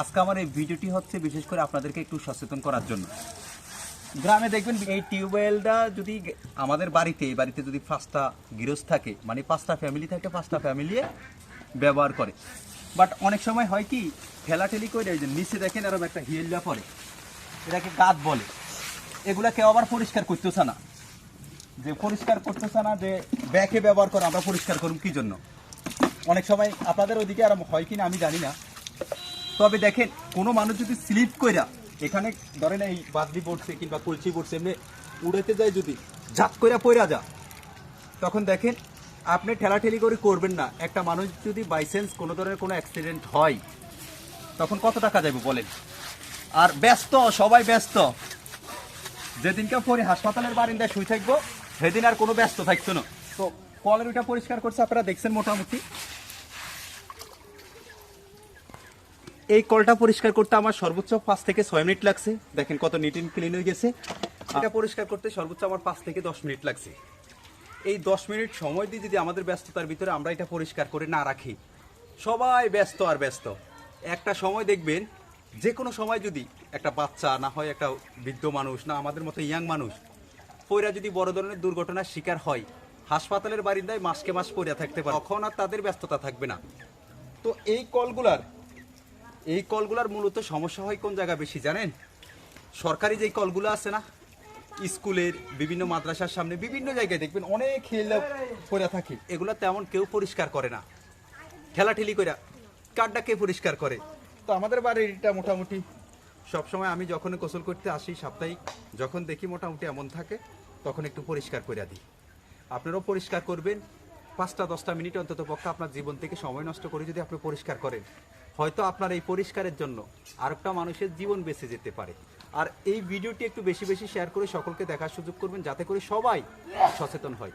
আজকে আমার এই ভিডিওটি হচ্ছে বিশেষ করে আপনাদেরকে একটু সচেতন করার জন্য। গ্রামে দেখবেন এই টিউবওয়েলটা যদি আমাদের বাড়িতে যদি 5টা গৃহস্থ থাকে, মানে 5টা ফ্যামিলি থাকে, 5টা ফ্যামিলি ব্যবহার করে। বাট অনেক সময় হয় কি, ঠেলাঠেলি করে এই যে নিচে দেখেন এরকম একটা হিয়েল্লা পড়ে, এটাকে গাদ বলে। এগুলা কেউ আবার পরিষ্কার করতেছে না, যে ব্যাকে ব্যবহার করে আমরা পরিষ্কার করুন কি জন্য। অনেক সময় আপনাদের ওইদিকে আর হয় কিনা আমি জানি না, তবে দেখেন কোনো মানুষ যদি স্লিপ কইরা এখানে ধরেন এই বাদলি পড়ছে কিংবা কলসি পড়ছে এমনি উড়াইতে যায়, যদি ঝাপ কইরা পইরা যা, তখন দেখেন আপনি ঠেলাঠেলি করে করবেন না। একটা মানুষ যদি বাইচান্স কোনো ধরনের কোনো অ্যাক্সিডেন্ট হয় তখন কত টাকা যাবে বলেন। আর ব্যস্ত, সবাই ব্যস্ত। যেদিনকে পরে হাসপাতালের বারিন্দায় শুয়ে থাকবো সেদিন আর কোনো ব্যস্ত থাকতো না। তো কলের ওইটা পরিষ্কার করছে, আপনারা দেখছেন মোটামুটি। এই কলটা পরিষ্কার করতে আমার সর্বোচ্চ 5 থেকে 6 মিনিট লাগছে। দেখেন কত নিট এন্ড ক্লিন হয়ে গেছে। এটা পরিষ্কার করতে সর্বোচ্চ আমার 5 থেকে 10 মিনিট লাগছে। এই 10 মিনিট সময় দিয়ে যদি আমাদের ব্যস্ততার ভিতরে আমরা এটা পরিষ্কার করে না রাখি, সবাই ব্যস্ত আর ব্যস্ত। একটা সময় দেখবেন, যে কোনো সময় যদি একটা বাচ্চা না হয় একটা বৃদ্ধ মানুষ না আমাদের মতো ইয়াং মানুষ পইরা যদি বড় ধরনের দুর্ঘটনার শিকার হয়, হাসপাতালের বারিন্দায় মাসকে মাস পড়ে থাকতে পারে, তখন আর তাদের ব্যস্ততা থাকবে না। তো এই কলগুলার মূলত সমস্যা হয় কোন জায়গা বেশি জানেন? সরকারি যেই কলগুলো আছে না, স্কুলের বিভিন্ন মাদ্রাসার সামনে বিভিন্ন জায়গায় দেখবেন অনেক হেলা পড়ে থাকে, এগুলো তেমন কেউ পরিষ্কার করে না। ঠেলাঠেলি করে কাঠটা কে পরিষ্কার করে? তো আমাদের বাড়িটা মোটামুটি সবসময় আমি যখন গোসল করতে আসি সাপ্তাহিক, যখন দেখি মোটামুটি এমন থাকে, তখন একটু পরিষ্কার করে দিই। আপনারাও পরিষ্কার করবেন। 5-10টা মিনিট অন্তত পক্ষে আপনার জীবন থেকে সময় নষ্ট করে যদি আপনি পরিষ্কার করেন, হয়তো আপনার এই পরিষ্কারের জন্য আরেকটা মানুষের জীবন বেঁচে যেতে পারে। আর এই ভিডিওটি একটু বেশি বেশি শেয়ার করে সকলকে দেখার সুযোগ করবেন, যাতে করে সবাই সচেতন হয়।